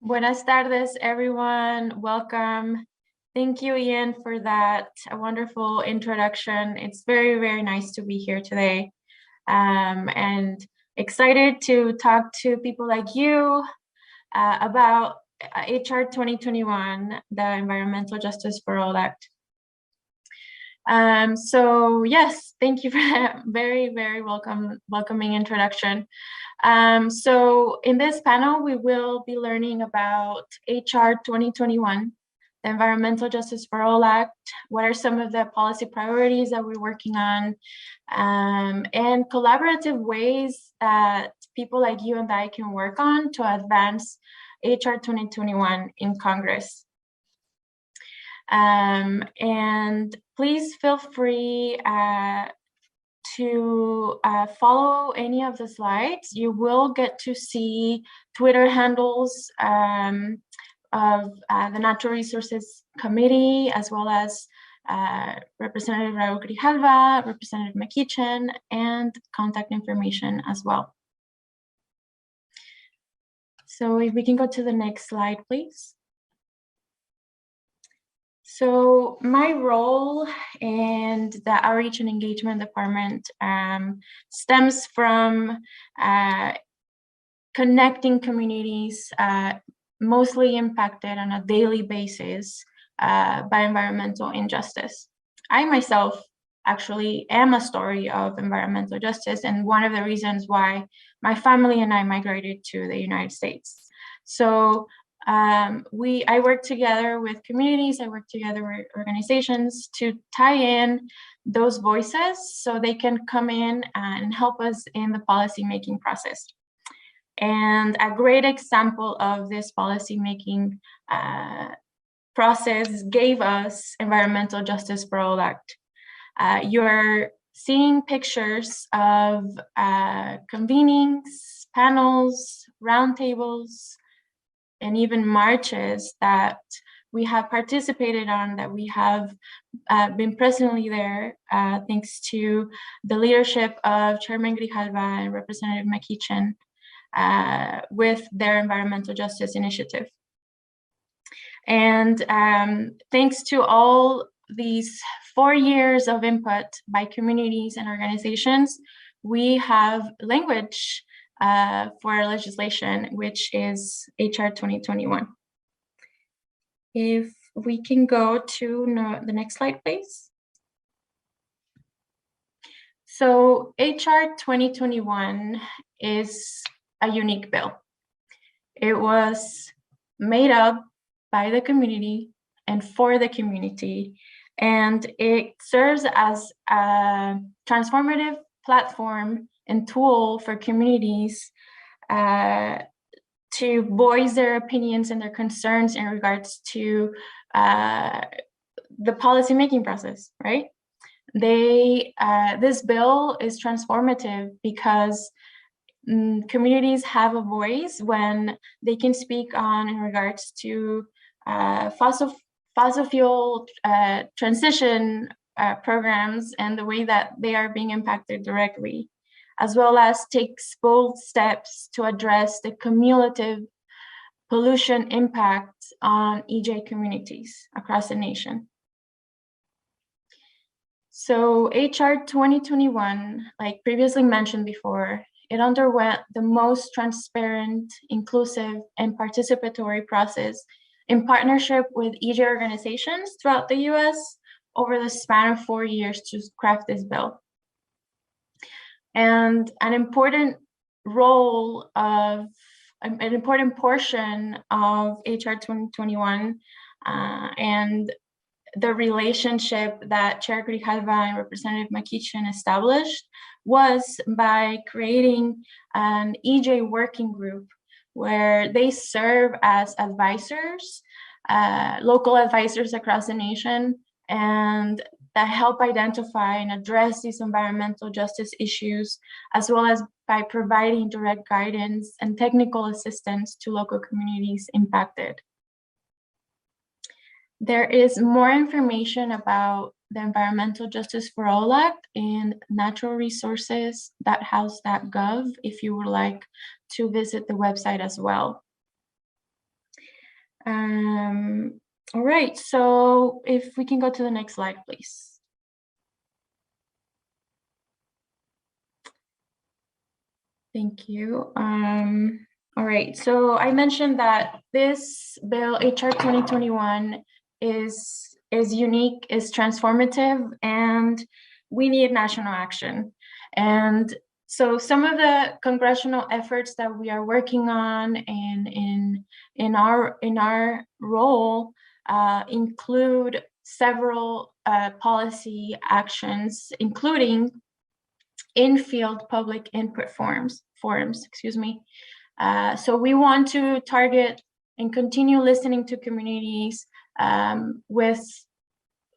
Buenas tardes, everyone. Welcome. Thank you, Ian, for that wonderful introduction. It's very, very nice to be here today and excited to talk to people like you about HR 2021, the Environmental Justice for All Act. So yes, thank you for that very, very welcoming introduction. So in this panel, we will be learning about HR 2021, the Environmental Justice for All Act, what are some of the policy priorities that we're working on, and collaborative ways that people like you and I can work on to advance HR 2021 in Congress. And please feel free to follow any of the slides. You will get to see Twitter handles of the Natural Resources Committee, as well as Representative Raúl Grijalva, Representative McEachin, and contact information as well. So if we can go to the next slide, please. So my role in the Outreach and Engagement Department stems from connecting communities mostly impacted on a daily basis by environmental injustice. I myself actually am a story of environmental justice, and one of the reasons why my family and I migrated to the United States. So I work together with communities, I work together with organizations to tie in those voices so they can come in and help us in the policy-making process. And a great example of this policy-making process gave us Environmental Justice for All Act. You're seeing pictures of convenings, panels, roundtables, and even marches that we have participated on, that we have been presently there thanks to the leadership of Chairman Grijalva and Representative McEachin with their environmental justice initiative. And thanks to all these 4 years of input by communities and organizations, we have language for our legislation, which is HR 2021. If we can go to the next slide, please. So HR 2021 is a unique bill. It was made up by the community and for the community, and it serves as a transformative platform and tool for communities to voice their opinions and their concerns in regards to the policy-making process, right? This bill is transformative because communities have a voice when they can speak on in regards to fossil fuel transition programs and the way that they are being impacted directly, as well as takes bold steps to address the cumulative pollution impact on EJ communities across the nation. So HR 2021, like previously mentioned before, it underwent the most transparent, inclusive, and participatory process in partnership with EJ organizations throughout the US over the span of 4 years to craft this bill. And an important portion of HR 2021 and the relationship that Chair Grijalva and Representative McEachin established was by creating an EJ working group where they serve as advisors, local advisors across the nation, and that help identify and address these environmental justice issues, as well as by providing direct guidance and technical assistance to local communities impacted. There is more information about the Environmental Justice for All Act in naturalresources.house.gov if you would like to visit the website as well. All right, so if we can go to the next slide, please. Thank you. All right, so I mentioned that this bill, HR 2021, is unique, is transformative, and we need national action. And so some of the congressional efforts that we are working on and in our role include several policy actions, including in-field public input forums, excuse me. So we want to target and continue listening to communities with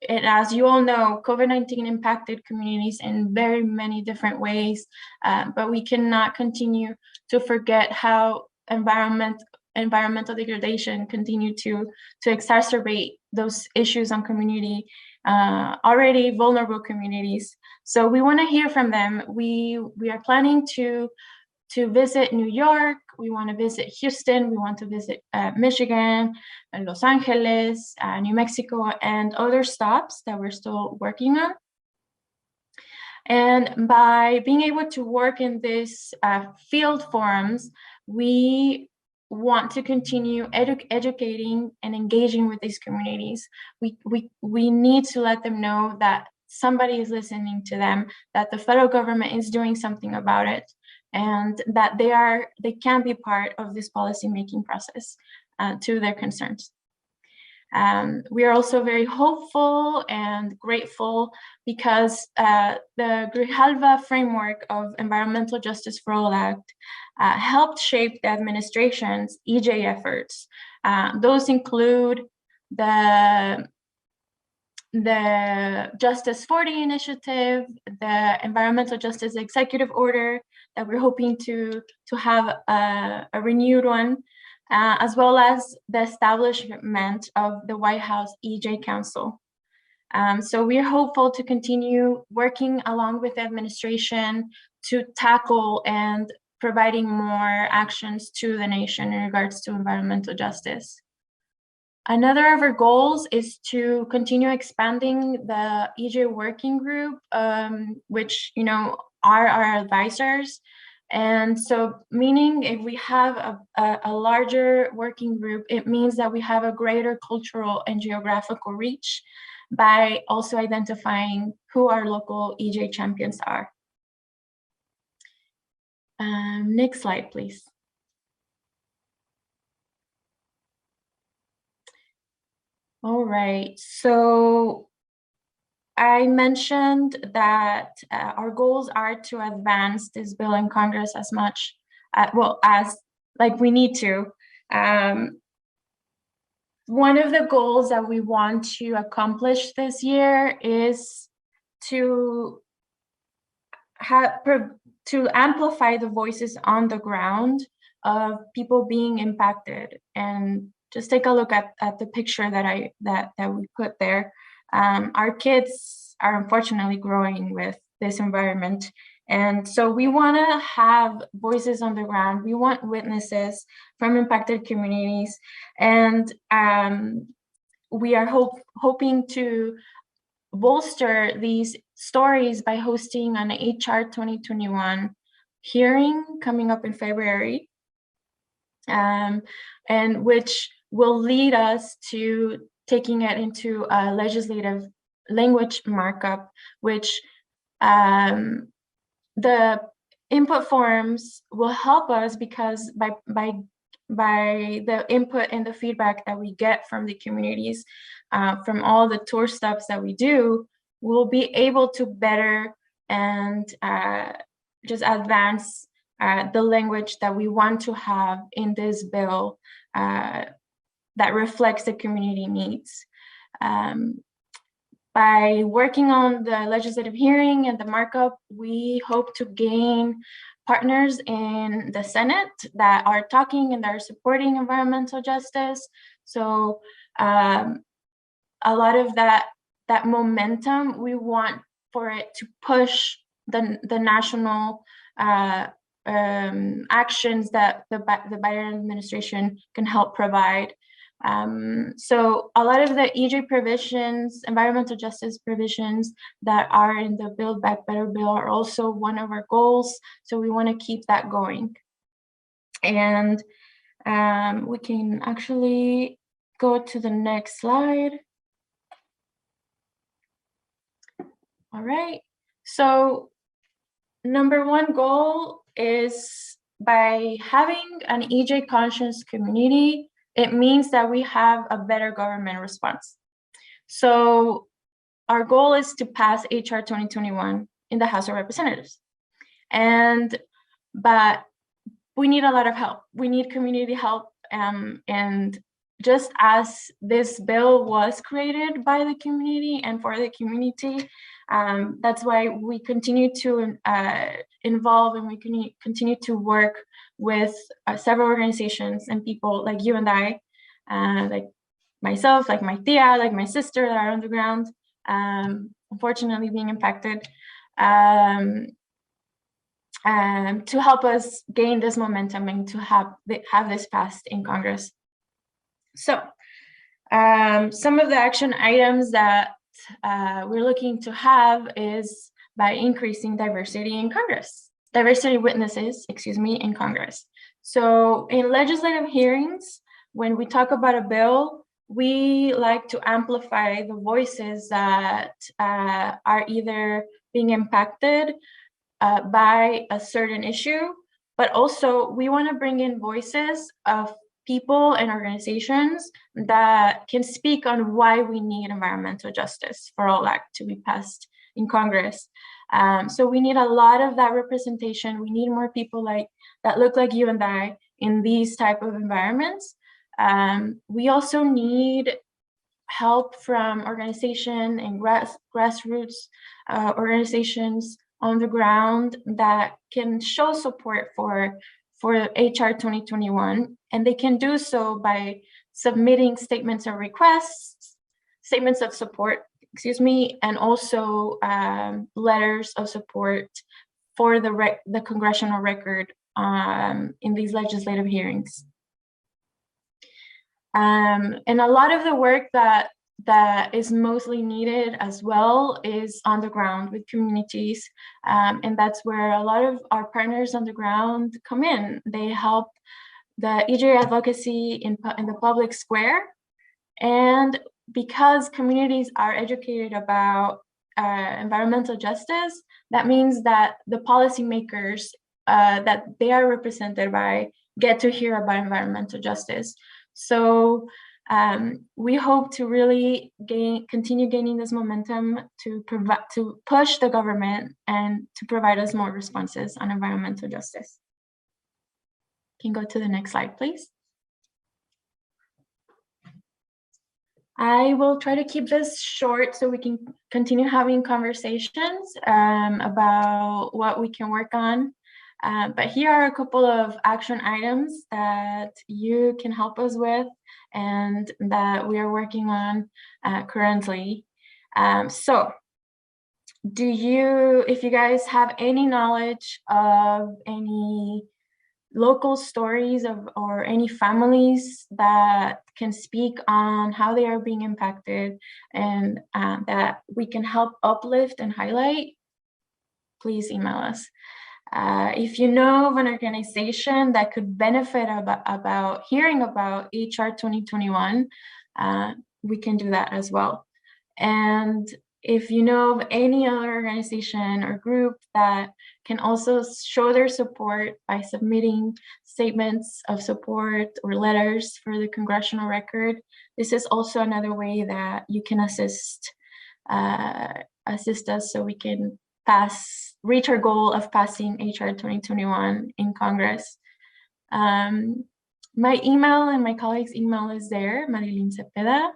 it. As you all know, COVID-19 impacted communities in very many different ways, but we cannot continue to forget how environmental degradation continue to exacerbate those issues on community, already vulnerable communities. So we want to hear from them. We are planning to visit New York. We want to visit Houston. We want to visit Michigan, and Los Angeles, New Mexico, and other stops that we're still working on. And by being able to work in these field forums, we want to continue educating and engaging with these communities. We need to let them know that somebody is listening to them, that the federal government is doing something about it, and that they can be part of this policy-making process to their concerns. We are also very hopeful and grateful because the Grijalva framework of Environmental Justice for All Act helped shape the administration's EJ efforts. Those include the Justice 40 initiative, the Environmental Justice Executive Order that we're hoping to have a renewed one, as well as the establishment of the White House EJ Council. So we are hopeful to continue working along with the administration to tackle and providing more actions to the nation in regards to environmental justice. Another of our goals is to continue expanding the EJ working group, which are our advisors. And so meaning if we have a larger working group, it means that we have a greater cultural and geographical reach by also identifying who our local EJ champions are. Next slide, please. All right, so I mentioned that our goals are to advance this bill in Congress as much, as we need to. One of the goals that we want to accomplish this year is to amplify the voices on the ground of people being impacted. And just take a look at the picture that we put there. Our kids are unfortunately growing with this environment. And so we want to have voices on the ground. We want witnesses from impacted communities. And we are hoping to bolster these stories by hosting an HR 2021 hearing coming up in February, and which will lead us to taking it into a legislative language markup, which the input forums will help us because by the input and the feedback that we get from the communities, from all the tour stops that we do, we'll be able to better and just advance the language that we want to have in this bill that reflects the community needs. By working on the legislative hearing and the markup, we hope to gain partners in the Senate that are talking and that are supporting environmental justice. So a lot of that momentum, we want for it to push the national actions that the Biden administration can help provide. So a lot of the EJ provisions, environmental justice provisions that are in the Build Back Better bill are also one of our goals. So we want to keep that going. And we can actually go to the next slide. All right. So number one goal is, by having an EJ conscious community, it means that we have a better government response. So our goal is to pass HR 2021 in the House of Representatives. But we need a lot of help. We need community help. And just as this bill was created by the community and for the community, that's why we continue to involve, and we continue to work with several organizations and people like you and I, like myself, like my tia, like my sister, that are on the ground, unfortunately being impacted, to help us gain this momentum and to have this passed in Congress. So some of the action items that we're looking to have is by increasing diversity in Congress, diversity witnesses, in Congress. So in legislative hearings, when we talk about a bill, we like to amplify the voices that are either being impacted by a certain issue, but also we want to bring in voices of people and organizations that can speak on why we need environmental justice for all act to be passed in Congress. So we need a lot of that representation. We need more people that look like you and I in these type of environments. We also need help from organization and grassroots organizations on the ground that can show support for HR 2021, and they can do so by submitting statements of requests, statements of support, and also letters of support for the congressional record in these legislative hearings. And a lot of the work that is mostly needed as well is on the ground with communities, and that's where a lot of our partners on the ground come in. They help the EJ advocacy in the public square, and because communities are educated about environmental justice, that means that the policymakers that they are represented by get to hear about environmental justice. So we hope to really continue gaining this momentum to push the government and to provide us more responses on environmental justice. Can go to the next slide, please. I will try to keep this short so we can continue having conversations about what we can work on. But here are a couple of action items that you can help us with and that we are working on currently. So if you guys have any knowledge of any local stories or any families that can speak on how they are being impacted and that we can help uplift and highlight, please email us. If you know of an organization that could benefit about hearing about HR 2021, we can do that as well. And if you know of any other organization or group that can also show their support by submitting statements of support or letters for the congressional record, this is also another way that you can assist us so we can reach our goal of passing HR 2021 in Congress. My email and my colleague's email is there, Marilyn Cepeda,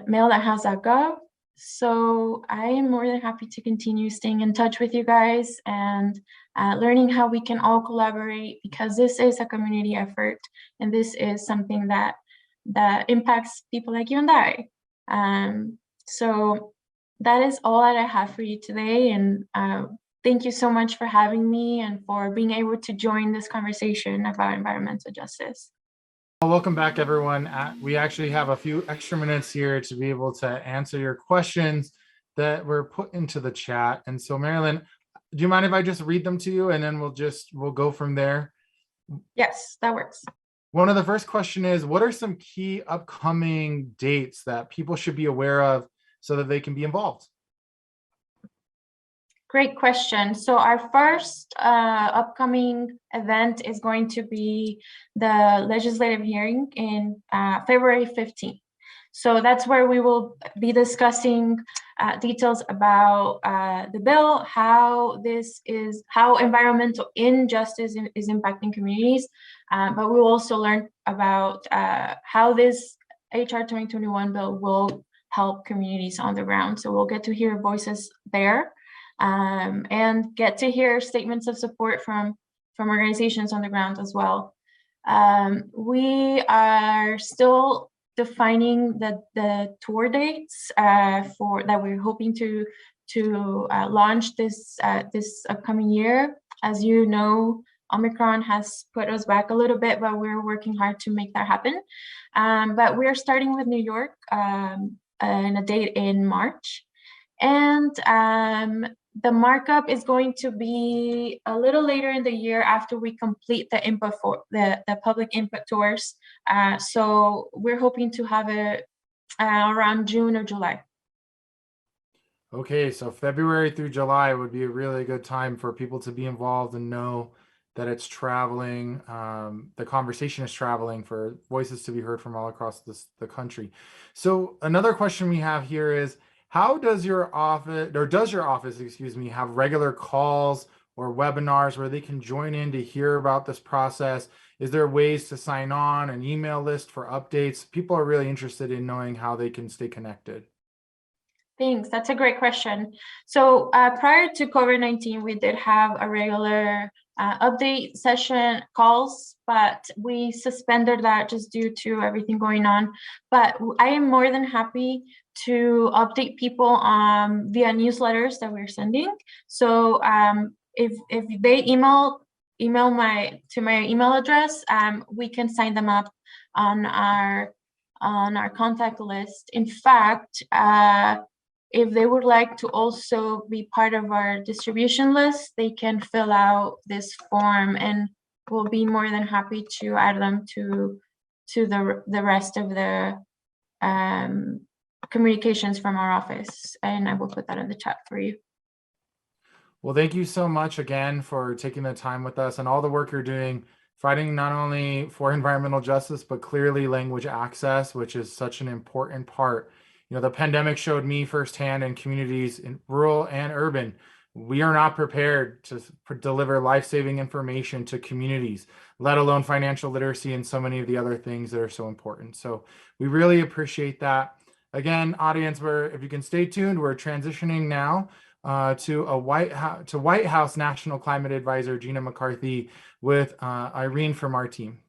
mail.house.gov. So I am more than happy to continue staying in touch with you guys and learning how we can all collaborate, because this is a community effort and this is something that impacts people like you and I. So that is all that I have for you today, and thank you so much for having me and for being able to join this conversation about environmental justice. Welcome back, everyone. We actually have a few extra minutes here to be able to answer your questions that were put into the chat. And so, Marilyn, do you mind if I just read them to you, and then we'll go from there? Yes, that works. One of the first question is, what are some key upcoming dates that people should be aware of so that they can be involved? Great question. So our first upcoming event is going to be the legislative hearing in February 15th. So that's where we will be discussing details about the bill, how environmental injustice is impacting communities, but we will also learn about how this HR 2021 bill will help communities on the ground. So we'll get to hear voices there. And get to hear statements of support from organizations on the ground as well. We are still defining the tour dates for that we're hoping to launch this upcoming year. As you know, Omicron has put us back a little bit, but we're working hard to make that happen. But we're starting with New York and a date in March. And the markup is going to be a little later in the year after we complete the input for the public input tours. So we're hoping to have it around June or July. Okay, so February through July would be a really good time for people to be involved and know that it's traveling. The conversation is traveling for voices to be heard from all across the country. So another question we have here is, how does your office, have regular calls or webinars where they can join in to hear about this process? Is there ways to sign on, an email list for updates? People are really interested in knowing how they can stay connected. Thanks, that's a great question. So prior to COVID-19, we did have a regular update session calls, but we suspended that just due to everything going on. But I am more than happy to update people via newsletters that we're sending. So if they email my email address, we can sign them up on our contact list. In fact, if they would like to also be part of our distribution list, they can fill out this form, and we'll be more than happy to add them to the rest of the communications from our office. And I will put that in the chat for you. Well, thank you so much again for taking the time with us and all the work you're doing, fighting not only for environmental justice, but clearly language access, which is such an important part. You know, the pandemic showed me firsthand in communities in rural and urban, we are not prepared to deliver life-saving information to communities, let alone financial literacy and so many of the other things that are so important. So we really appreciate that. Again, audience, if you can stay tuned, we're transitioning now to White House National Climate Advisor Gina McCarthy with Irene from our team.